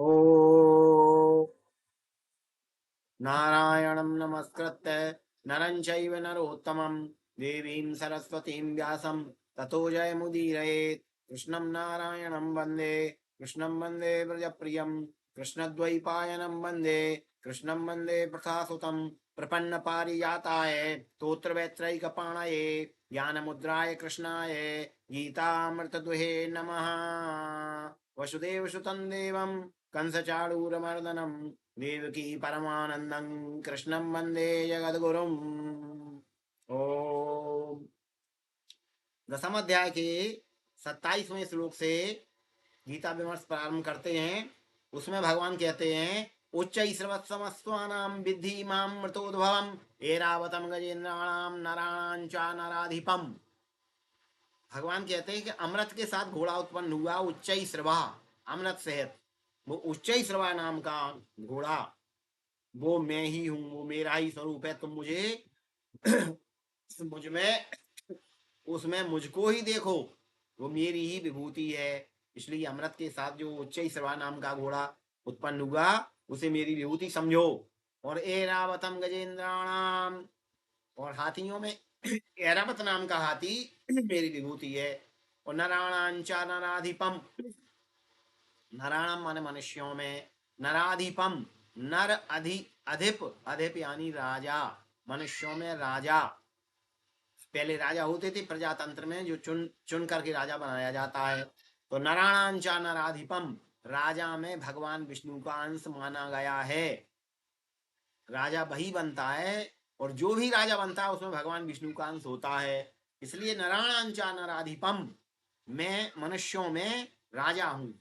ॐ नारायणं नमस्कृत्य नरं चैव नरोत्तमं देवीं सरस्वतीं व्यासं ततो जयमुदीरयेत्। कृष्णं नारायणं वन्दे कृष्णं वन्दे व्रजप्रियं कृष्णद्वैपायनं वन्दे कृष्णं वन्दे प्रथासुतं प्रपन्नपारिजाताय स्तोत्रवेत्रैकपाणये ज्ञानमुद्राय कृष्णाय गीतामृतदुहे नमः। वसुदेवसुतं देवं कंसचाणूरमर्दनं देवकी परमानंदं कृष्णं वंदे जगद्गुरुम्। ओम। दसम अध्याय के 27वें श्लोक से गीता विमर्श प्रारंभ करते हैं। उसमें भगवान कहते हैं उच्चैश्रवत्समस्वानां विद्धि मां मृतोद्भवम् एरावतं गजेन्द्राणां नराणां च नराधिपम्। भगवान कहते हैं कि अमृत के साथ घोड़ा उत्पन्न हुआ उच्चैश्रवा, अमृत सहित वो उच्चैश्रवा नाम का घोड़ा, वो मैं ही हूँ, वो मेरा ही स्वरूप है। तुम मुझे मुझ में उसमें मुझको ही देखो, वो मेरी ही विभूति है। इसलिए अमृत के साथ जो उच्चैश्रवा नाम का घोड़ा उत्पन्न हुआ उसे मेरी विभूति समझो। और एरावतम गजेंद्राणाम, और हाथियों में एरावत नाम का हाथी मेरी विभूति है। और नराणांचा नराधिपम, नराणम माने मनुष्यों में, नराधिपम नर अधिप, अधिप यानी राजा, मनुष्यों में राजा। पहले राजा होते थे प्रजातंत्र में, जो चुन चुन करके राजा बनाया जाता है। तो नराणांचा नराधिपम, राजा में भगवान विष्णु का अंश माना गया है। राजा वही बनता है, और जो भी राजा बनता है उसमें भगवान विष्णु का अंश होता है। इसलिए नराणांचा नराधिपम, मैं मनुष्यों में राजा हूँ।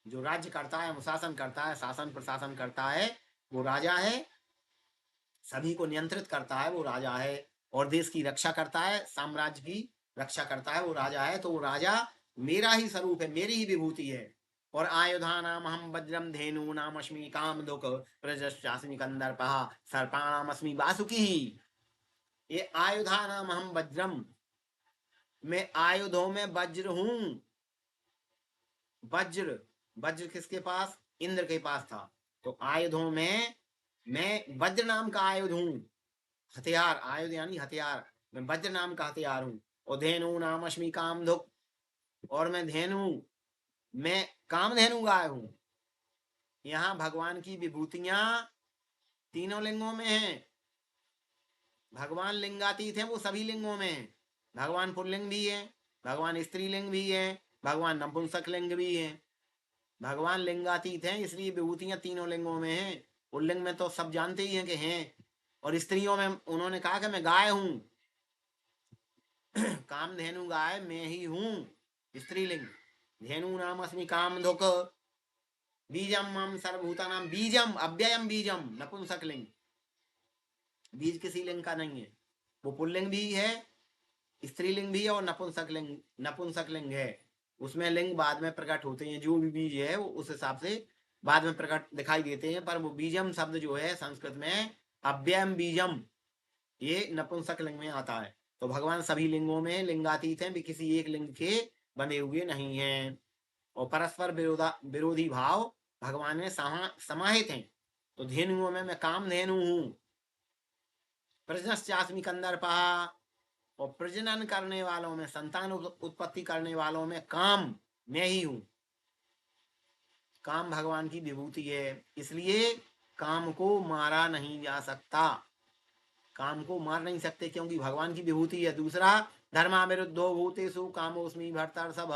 जो राज्य करता है, अनुशासन करता है, शासन प्रशासन करता है, वो राजा है। सभी को नियंत्रित करता है, वो राजा है। और देश की रक्षा करता है, साम्राज्य की रक्षा करता है, वो राजा है। तो वो राजा मेरा ही स्वरूप है, मेरी ही विभूति है। और आयुधा नाम हम वज्रम धेनु नाम अश्मि काम दुख प्रजस्मी कंदर्प सर्पाणाम अस्मि वासुकी। ये आयुधा नाम हम वज्रम, मैं आयुधों में वज्र हूं। वज्र, वज्र किसके पास? इंद्र के पास था। तो आयुधों में मैं वज्र नाम का आयुध हूं। हथियार, आयुध यानी हथियार, मैं वज्र नाम का हथियार हूं। और धेनु नाम अश्मि काम धुक, और मैं धेनु, मैं कामधेनु गाय हूं। यहाँ भगवान की विभूतियां तीनों लिंगों में हैं। भगवान लिंगातीत हैं, वो सभी लिंगों में हैं। भगवान पुल्लिंग भी है, भगवान स्त्रीलिंग भी है, भगवान नपुंसक लिंग भी है। भगवान लिंगातीत हैं, इसलिए विभूतियां तीनों लिंगों में हैं। पुल्लिंग में तो सब जानते ही हैं कि हैं। और स्त्रियों में उन्होंने कहा कि मैं गाय हूं। कामधेनु गाय मैं ही हूं, स्त्रीलिंग। धेनु नाम अस्मि काम धुक, बीजम मम सर्वभूतानाम, बीजम अव्ययम बीजम नपुंसक लिंग। बीज किसी लिंग का नहीं है, वो पुल्लिंग भी है, स्त्रीलिंग भी है, और नपुंसक लिंग है। उसमें लिंग बाद में प्रकट होते हैं, जो भी बीज है वो उस हिसाब से बाद में प्रकट दिखाई देते हैं। पर वो बीजम शब्द जो है संस्कृत में अव्ययम बीजम, ये नपुंसक लिंग में आता है। तो भगवान सभी लिंगों में लिंगातीत हैं, भी किसी एक लिंग के बने हुए नहीं हैं। और परस्पर विरोधी भाव भगवान में समाहित हैं। तो धेनुओं में मैं काम धेनु हूं, प्रजनश्चास्मि कंदर्पः, और प्रजनन करने वालों में, संतान उत्पत्ति करने वालों में काम मैं ही हूं। काम भगवान की विभूति है, इसलिए काम को मारा नहीं जा सकता। काम को मार नहीं सकते क्योंकि भगवान की विभूति है। दूसरा, धर्माविरुद्धो भूतेषु कामोस्मि भर्तर्षभ,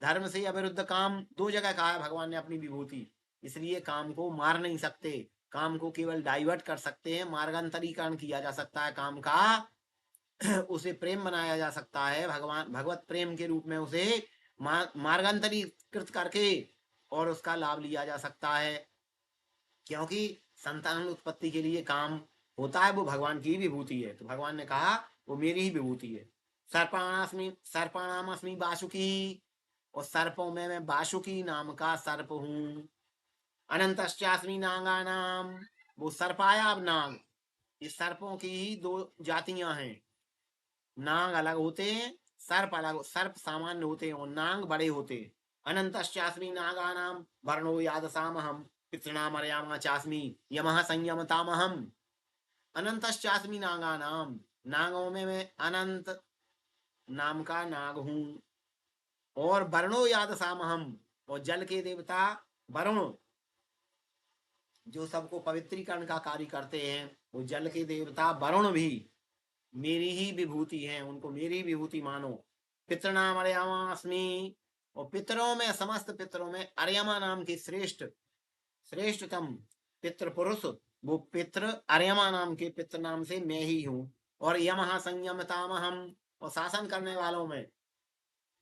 धर्म से अविरुद्ध काम दो जगह कहा है भगवान ने अपनी विभूति। इसलिए काम को मार नहीं सकते, काम को केवल डाइवर्ट कर सकते हैं, मार्गांतरीकरण किया जा सकता है काम का। उसे प्रेम बनाया जा सकता है, भगवान भगवत प्रेम के रूप में उसे मार्गांतरीकृत करके, और उसका लाभ लिया जा सकता है। क्योंकि संतान उत्पत्ति के लिए काम होता है, वो भगवान की विभूति है। तो भगवान ने कहा वो मेरी ही विभूति है। सर्पाणामस्मि वासुकी, और सर्पों में मैं वासुकी नाम का सर्प हूं। अनंतश्चास्मि नागानाम, वो सर्पायाब नाग, इस सर्पों की ही दो जातियां हैं। नाग अलग होते हैं, सर्प अलग, सर्प सामान्य होते हैं और नाग बड़े होते हैं। अनंतश्चास्मि नागानां वर्णो यादसामहं पितॄणामर्यामा चास्मि यमः संयमतामहम्। अनंतश्चास्मि नागानां, नागों में मैं अनंत नाम का नाग हूं। और वर्णो यादसामहम, और जल के देवता वरुण जो सबको पवित्रीकरण का कार्य करते हैं, वो जल के देवता वरुण भी मेरी ही विभूति हैं, उनको मेरी विभूति मानो। पितृनाम अर्यमा अस्मि, और पितरों में, समस्त पितरों में अर्यमा नाम के श्रेष्ठतम पितृ पुरुष, वो पितृ अर्यमा नाम के पितृ नाम से मैं ही हूं। और यमः संयमतामहम, और शासन करने वालों में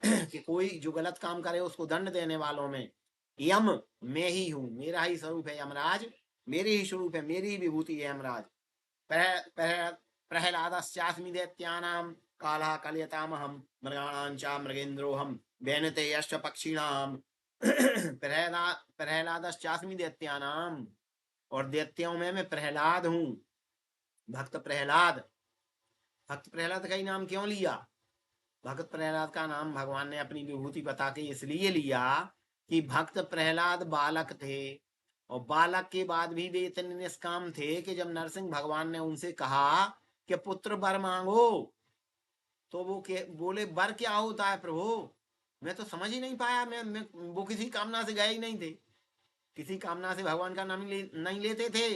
कि कोई जो गलत काम करे उसको दंड देने वालों में यम मैं ही हूं, मेरा ही स्वरूप है यमराज, मेरी ही स्वरूप है, मेरी ही विभूति है यमराज। प्रहलादश्चास्मि दैत्यानां कालः कलयतामहं मृगाणां च मृगेन्द्रोऽहं वैनते यश्च पक्षिणां। प्रहलादश्चास्मि दैत्यानां, और दैत्यों में मैं प्रहलाद हूं, भक्त प्रहलाद। भक्त प्रहलाद का ही नाम क्यों लिया? भक्त प्रहलाद का नाम भगवान ने अपनी विभूति बता के इसलिए लिया कि भक्त प्रहलाद बालक थे, और बालक के बाद भी वे इतने निष्काम थे कि जब नरसिंह भगवान ने उनसे कहा कि पुत्र वर मांगो, तो वो बोले वर क्या होता है प्रभु, मैं तो समझ ही नहीं पाया। मैं वो किसी कामना से गए ही नहीं थे, किसी कामना से भगवान का नाम नहीं लेते थे,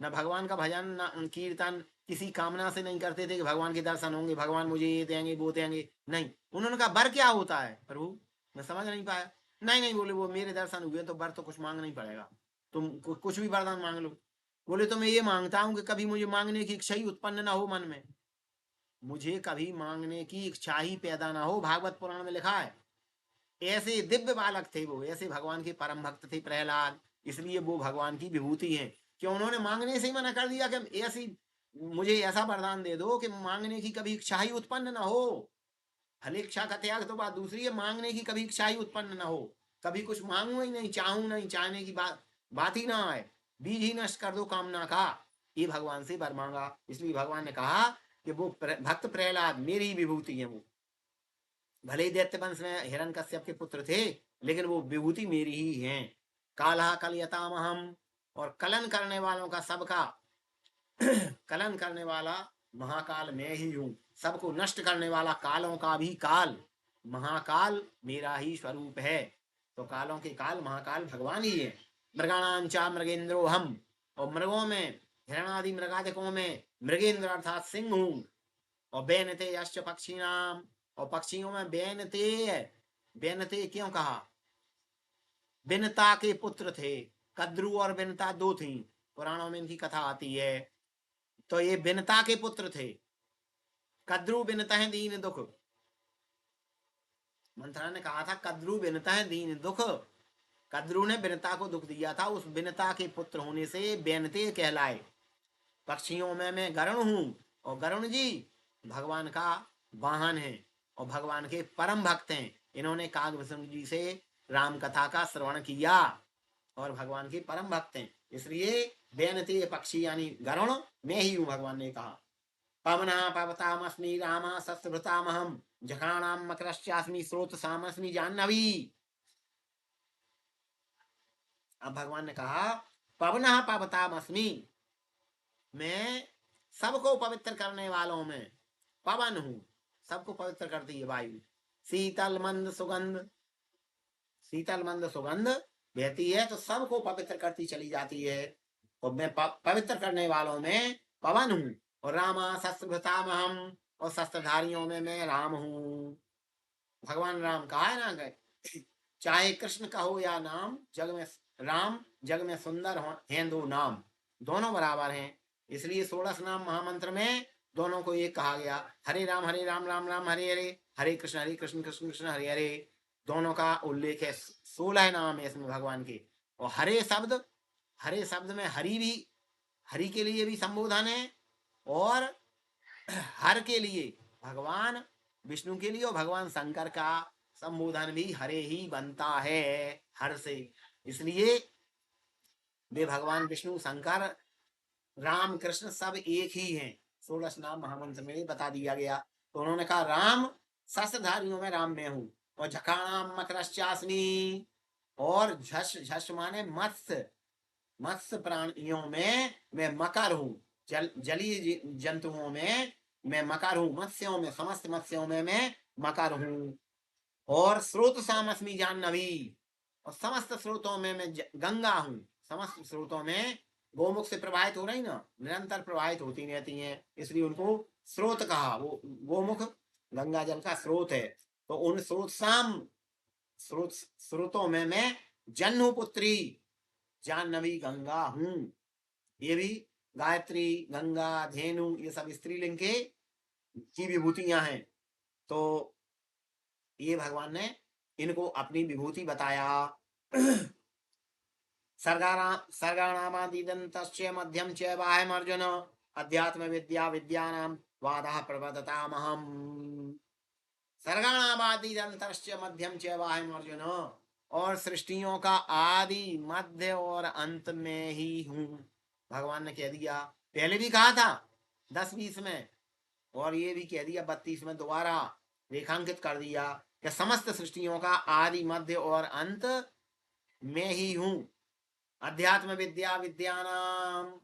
न भगवान का भजन न कीर्तन किसी कामना से नहीं करते थे कि भगवान के दर्शन होंगे, भगवान मुझे ये देंगे वो देंगे, नहीं। उन्होंने कहा वर क्या होता है प्रभु, मैं समझ नहीं पाया। नहीं नहीं बोले, वो मेरे दर्शन हुए तो वर तो कुछ मांग नहीं पड़ेगा, तुम कुछ भी वरदान मांग लो। बोले तो मैं ये मांगता हूँ कि कभी मुझे मांगने की इच्छा ही उत्पन्न ना हो मन में, मुझे कभी मांगने की इच्छा ही पैदा ना हो। भागवत पुराण में लिखा है। ऐसे दिव्य बालक थे वो, ऐसे भगवान के परम भक्त थे प्रहलाद, इसलिए वो भगवान की विभूति है कि उन्होंने मांगने से ही मना कर दिया कि ऐसी मुझे ऐसा वरदान दे दो कि मांगने की कभी इच्छा ही उत्पन्न ना हो। भले इच्छा का त्याग तो बात दूसरी है, मांगने की कभी इच्छा ही उत्पन्न ना हो, कभी कुछ मांगू ही नहीं, चाहूं नहीं, चाहने की बात ही ना आए, बीज ही नष्ट कर दो कामना का, ये भगवान से वर मांगा। इसलिए भगवान ने कहा कि वो भक्त प्रहलाद मेरी ही विभूति है। वो भले ही दैत्य वंश में हिरण्यकश्यप के पुत्र थे, लेकिन वो विभूति मेरी ही है। काला कलयतामहम, और कलन करने वालों का सबका कलन करने वाला महाकाल मैं ही हूं, सबको नष्ट करने वाला कालों का भी काल, महाकाल मेरा ही स्वरूप है। तो कालों के काल महाकाल भगवान ही है। मृगाणांचा मृगेंद्रो हम, और मृगों में हिरणादि मृगादिकों में मृगेंद्र अर्थात सिंह हूं। और बेनते यश्च पक्षिणाम, और पक्षियों में बेनते है। बेनते क्यों कहा? बिनता के पुत्र थे, कद्रु और बिनता दो थी, पुराणों में इनकी कथा आती है। तो ये बिनता के पुत्र थे। कद्रु बिनता है दीन दुख, मंथरा ने कहा था कद्रु बिनता है दीन दुख, कद्रु ने बिनता को दुख दिया था, उस बिनता के पुत्र होने से बेनते कहलाए। पक्षियों में मैं गरुण हूं, और गरुण जी भगवान का वाहन है और भगवान के परम भक्त हैं। इन्होंने कागभूषण जी से राम कथा का श्रवण किया और भगवान के परम भक्त हैं, इसलिए बेनते पक्षी यानी गरुण मैं ही हूं, भगवान ने कहा। पवना पवतामस्मि रामा शस्त्रभृतामहम जघानाम मकरश्चास्मि स्रोतसामस्मि जाह्नवी। अब भगवान ने कहा पवना पवतामस्मि, मैं सबको पवित्र करने वालों में पवन हूं, सबको पवित्र करती है वायु। शीतल मंद सुगंध, शीतल मंद सुगंध बहती है तो सबको पवित्र करती चली जाती है, और मैं पवित्र करने वालों में पवन हूं। और रामा शस्त्रभृतामहम, और शस्त्रधारियों में मैं राम हूं। भगवान राम कहा है ना, गए चाहे कृष्ण कहो या नाम, जग में राम जग में सुंदर हैं दो नाम, दोनों बराबर हैं। इसलिए 16 नाम महामंत्र में दोनों को एक कहा गया, हरे राम राम राम हरे हरे, हरे कृष्ण कृष्ण कृष्ण हरे हरे, दोनों का उल्लेख है। 16 नाम है इसमें भगवान के। और हरे शब्द में हरि भी, हरि के लिए भी संबोधन है, और हर के लिए भगवान विष्णु के लिए, और भगवान शंकर का संबोधन भी हरे ही बनता है, हर से। इसलिए वे भगवान विष्णु शंकर राम कृष्ण सब एक ही हैं। 16 नाम महामंत्र में बता दिया गया। तो उन्होंने कहा राम शस्त्रधारियों में राम मैं हूं, और झकाणाम मकरश्चास्मि, और झस झस माने मत्स्य, मत्स्य प्राणियों में मैं मकर हूँ, जलीय जंतुओं में मैं मकर हूँ, मत्स्यों में, समस्त मत्स्यों में मैं मकर हूँ। और स्रोत सामस्मी जाह्नवी, और समस्त स्रोतों में मैं गंगा हूँ। समस्त स्रोतों में गोमुख से प्रवाहित हो रही ना, निरंतर प्रवाहित होती रहती हैं, इसलिए उनको स्रोत कहा। वो गोमुख गंगा जल का स्रोत है। तो उन स्रोतों में मैं जन्नु पुत्री जाह्नवी गंगा हूँ। ये भी गायत्री, गंगा, धेनु, ये सब स्त्रीलिंग के की विभूतियां हैं। तो ये भगवान ने इनको अपनी विभूति बताया। सर्गाणामादिदन्तस्य मध्यम च बाह्यम् अर्जुन, अध्यात्म विद्या विद्यानां वादः प्रवदतामहम्। सर्गाणामादिदन्तस्य मध्यम च बाह्यम् अर्जुन, और सृष्टियों का आदि मध्य और अंत में ही हूँ। भगवान ने कह दिया, पहले भी कहा था 10-20 में, और ये भी कह दिया 32 में, दोबारा रेखांकित कर दिया कि समस्त सृष्टियों का आदि मध्य और अंत में ही हूँ। अध्यात्म विद्या विद्यानाम,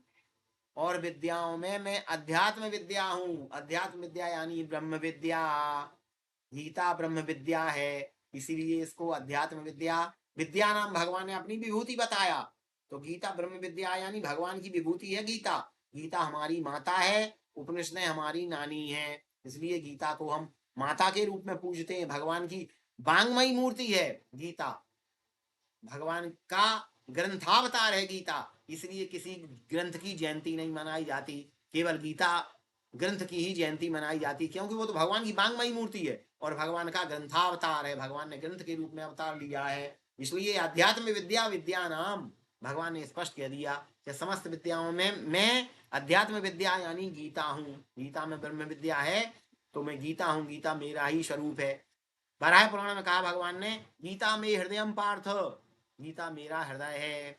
और विद्याओं में मैं अध्यात्म विद्या हूँ। अध्यात्म विद्या यानी ब्रह्म विद्या। गीता ब्रह्म विद्या है, इसीलिए इसको अध्यात्म विद्या विद्या नाम भगवान ने अपनी विभूति बताया। तो गीता ब्रह्म विद्या यानी भगवान की विभूति है गीता। गीता हमारी माता है, उपनिषदें हमारी नानी है, इसलिए गीता को हम माता के रूप में पूजते हैं। भगवान की वांग्मयी मूर्ति है गीता, भगवान का ग्रंथावतार है गीता, इसलिए किसी ग्रंथ की जयंती नहीं मनाई जाती, केवल गीता ग्रंथ की ही जयंती मनाई जाती, क्योंकि वो तो भगवान की वांग्मयी मूर्ति है और भगवान का ग्रंथावतार है, भगवान ने ग्रंथ के रूप में अवतार लिया है। इसलिए अध्यात्म विद्या विद्या नाम भगवान ने स्पष्ट कह दिया कि समस्त विद्याओं में मैं अध्यात्म विद्या यानी गीता हूँ। गीता में ब्रह्म विद्या है तो मैं गीता हूँ, गीता मेरा ही स्वरूप है। बराह पुराण में कहा भगवान ने, गीता में हृदयम पार्थ, गीता मेरा हृदय है।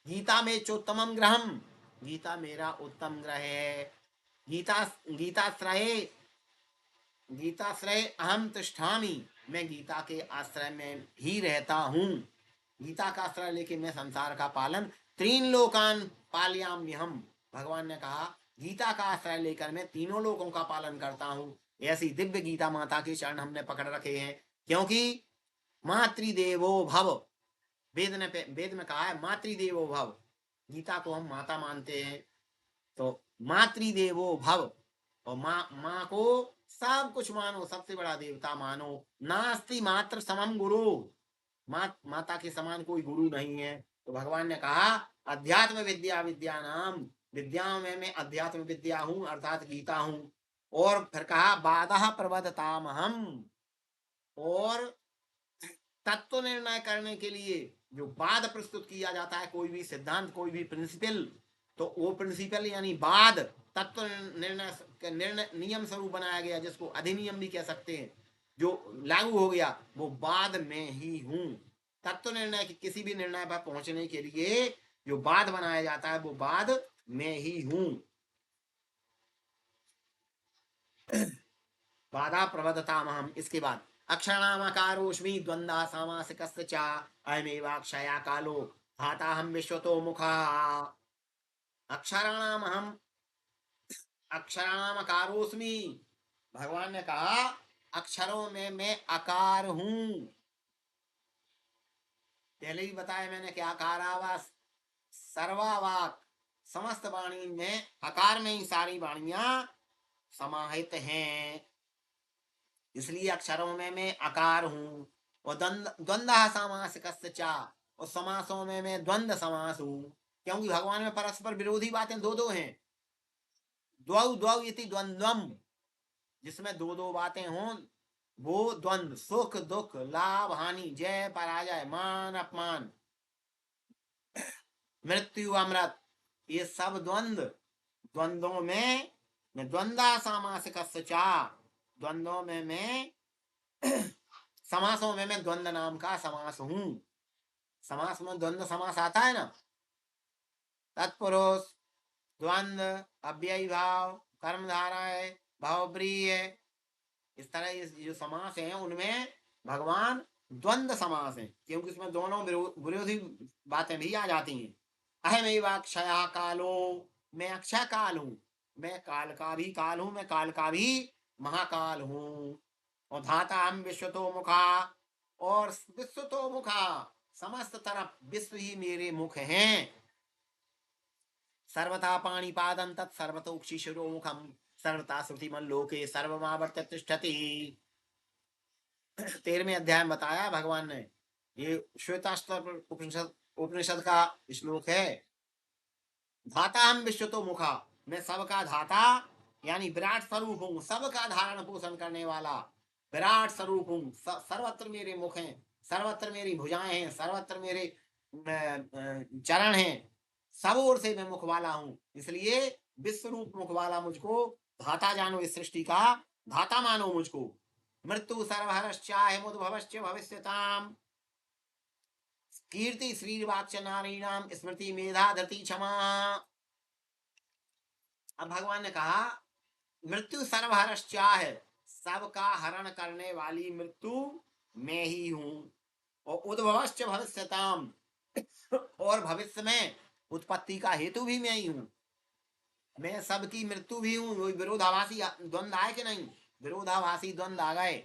गीता में चोत्तमम ग्रहम, गीता मेरा उत्तम ग्रह है। गीता गीताश्रय गीताश्रय अहम तिष्ठामि, मैं गीता के आश्रय में ही रहता हूँ। गीता का आश्रय लेके मैं संसार का पालन, तीन लोकान पालयाम्य हम, भगवान ने कहा गीता का आश्रय लेकर मैं तीनों लोकों का पालन करता हूँ। ऐसी दिव्य गीता माता के चरण हमने पकड़ रखे हैं, क्योंकि मातृदेवो भव, वेद में कहा है मातृदेवो भव, गीता को हम माता मानते हैं। तो मातृदेवो भव, और माँ को सब कुछ मानो, सबसे बड़ा देवता मानो। नास्ति मात्र समम गुरु, माता के समान कोई गुरु नहीं है। तो भगवान ने कहा अध्यात्म विद्या विद्या नाम, विद्याओं में मैं अध्यात्म विद्या हूँ अर्थात गीता हूँ। और फिर कहा बाधा प्रबद्धताम हम, और तत्व निर्णय करने के लिए जो वाद प्रस्तुत किया जाता है, कोई भी सिद्धांत, कोई भी प्रिंसिपल, तो वो प्रिंसिपल यानी वाद तत्व निर्णय नियम स्वरूप बनाया गया, जिसको अधिनियम भी कह सकते हैं, जो लागू हो गया, वो वाद में ही हूँ। तत्व निर्णय की किसी भी निर्णय पर पहुंचने के लिए जो वाद बनाया जाता है, वो वाद में ही हूँ। बाधा प्रबद्धताम हम। इसके बाद अक्षराणामकारोऽस्मि द्वंद्वः सामासिकस्य च अयमेवाक्षया कालो धाता हम विश्वतो मुखा। अक्षराणाम हम, अक्षराणामकारोऽस्मि, भगवान ने कहा अक्षरों में मैं आकार हूं। पहले ही बताया मैंने क्या कहा, सर्वावाक, समस्त वाणी में आकार में ही सारी वाणियां समाहित हैं, इसलिए अक्षरों में मैं आकार हूँ। और द्वंद्व समासिकस्य च, और समासों में मैं द्वंद्व समास हूँ, क्योंकि भगवान में परस्पर विरोधी बातें दो दो हैं। द्वौ द्वौ इति द्वंद्वम, जिसमें दो दो बातें हों वो द्वंद्व, सुख दुख, लाभ हानि, जय पराजय, मान अपमान, मृत्यु अमृत, ये सब द्वंद्व। द्वंद्वों में मैं द्वंद्व सामासिकस्य च, द्वंद्वों में मैं समासों में मैं द्वंद्व नाम का समास हूं। समास में द्वंद्व समास आता है ना, तत्पुरुष, द्वंद्व, अव्ययी भाव, कर्मधारय, भावप्रिय, इस तरह ये जो समास है उनमें भगवान द्वंद्व समास है, क्योंकि उसमें दोनों विरोधी बातें भी आ जाती हैं। अहमेव अक्षया कालो, मैं अक्षय काल हूं, मैं काल का भी काल हूं, मैं काल का भी महाकाल हूं। और धाता हम विश्वतो मुखा, और विश्वतो मुखा, समस्त तरफ विश्व ही मेरे मुख हैं। सर्वथा पाणिपादं तत् सर्वतोक्षिशिरो मुखम, सर्वथा श्रुतिमन लोके सर्वमावर्त्य तिष्ठति। 13वें अध्याय में बताया भगवान ने, ये श्वेताश्वर उपनिषद उपनिषद का श्लोक है। धाता हम विश्वतो मुखा, मैं सबका धाता यानी विराट स्वरूप हूँ, सबका धारण पोषण करने वाला विराट स्वरूप हूँ। सर्वत्र मेरे मुख हैं, सर्वत्र मेरी भुजाएं हैं, सर्वत्र मेरे चरण हैं, सब ओर से मैं मुख वाला हूँ। इसलिए विश्व रूप मुख वाला मुझको धाता जानो, इस सृष्टि का धाता मानो मुझको। मृत्यु सर्वहरश्चाय मुद्भवश्च भविष्यताम, कीर्ति श्रीर्वाक्च नारीणाम स्मृति मेधा धृति क्षमा। अब भगवान ने कहा मृत्यु सर्वहरश्चा है, सबका हरण करने वाली मृत्यु मैं ही हूं। और उद्भवश्च भविष्यताम, और भविष्य में उत्पत्ति का हेतु भी मैं ही हूं। मैं सबकी मृत्यु भी हूं। विरोधाभासी द्वंद आए कि नहीं, विरोधाभासी द्वंद आ गए।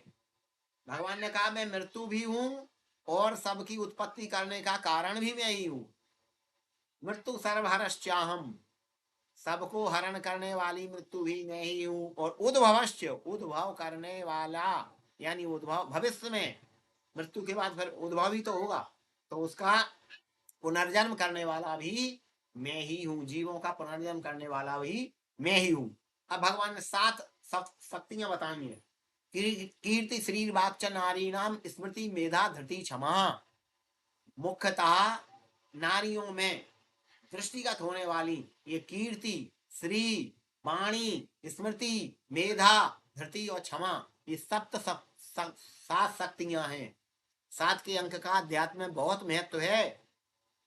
भगवान ने कहा मैं मृत्यु भी हूं और सबकी उत्पत्ति करने का कारण भी मैं ही हूं। मृत्यु सर्वहरश्चाहम, सबको हरण करने वाली मृत्यु भी मैं ही हूं। और उद्भवश्च, उद्भव करने वाला यानी उद्भव, भविष्य में मृत्यु के बाद फिर उद्भव ही तो होगा, तो उसका पुनर्जन्म करने वाला भी मैं ही हूं। जीवों का पुनर्जन्म करने वाला भी मैं ही हूं। अब भगवान ने 7 शक्तियां बताई हैं। कीर्ति श्री वाक्च नारीणाम स्मृति मेधा धृति क्षमा। मुख्यतः नारियों में दृष्टिगत होने वाली ये कीर्ति, श्री, वाणी, स्मृति, मेधा, धृति और क्षमा, ये सप्त 7 शक्तियां हैं। 7 के अंक का अध्यात्म में बहुत महत्व है।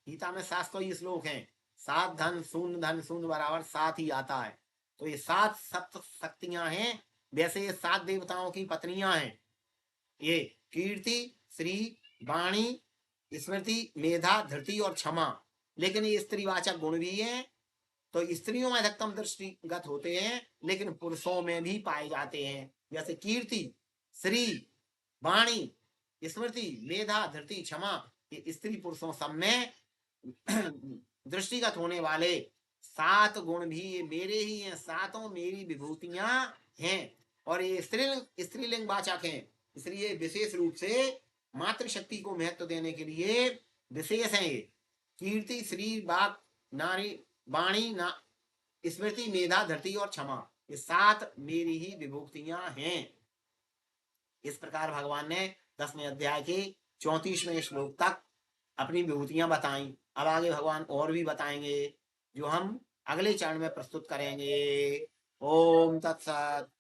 गीता में 700 श्लोक हैं। 7 धन शून्य बराबर 7 ही आता है। तो ये 7 सप्त शक्तियां हैं। वैसे ये 7 देवताओं की पत्नियां हैं। ये कीर्ति, श्री, वाणी, स्मृति, मेधा, धृति और क्षमा। लेकिन ये स्त्रीवाचक गुण भी हैं, तो स्त्रियों में अधिकतम दृष्टिगत होते हैं, लेकिन पुरुषों में भी पाए जाते हैं। जैसे कीर्ति, श्री, वाणी, स्मृति, मेधा, धृति, क्षमा, ये स्त्री पुरुषों सब में दृष्टिगत होने वाले 7 गुण भी ये मेरे ही हैं। 7 मेरी विभूतियां हैं और ये स्त्रीलिंग वाचक हैं, इसलिए विशेष रूप से मातृशक्ति को महत्व देने के लिए विशेष है। ये कीर्ति, श्री, वाक, नारी, वाणी, स्मृति, मेधा, धृति और क्षमा, ये 7 मेरी ही विभूतियां हैं। इस प्रकार भगवान ने 10वें अध्याय के 34वें श्लोक तक अपनी विभूतियां बताई। अब आगे भगवान और भी बताएंगे, जो हम अगले चरण में प्रस्तुत करेंगे। ओम तत्सत।